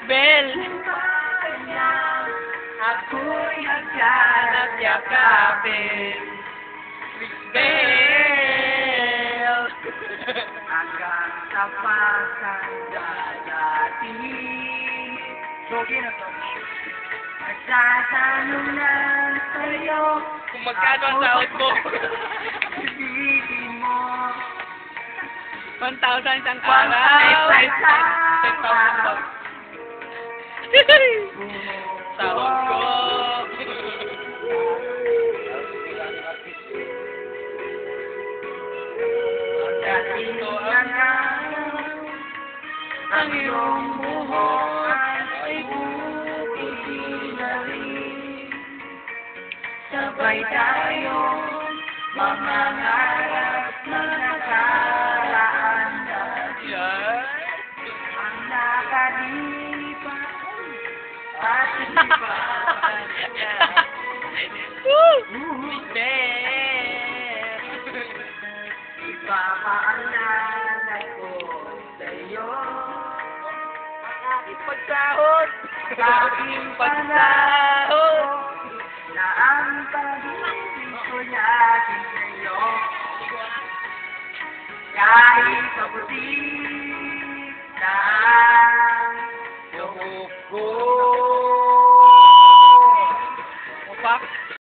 Bell! Ako'y naghanap yakapin. Bell! Hanggang sa pagkakadating. Jogi na to. Nagtatanong lang sa'yo. Kung magkano ang sahod mo? Ibigin mo. 1,000 isang araw! 10,000 sahod ko! Dating na nga ang iyong buhay ay bukidin na rin. Sabay tayo mangangarap na nakaraan natin. Ang nakalipas at hindi pa ipapaalala ko sa'yo ang aking pagsahod, aking pagsahod, na ang pag-ibig ko natin sa'yo. Kahit mabuti na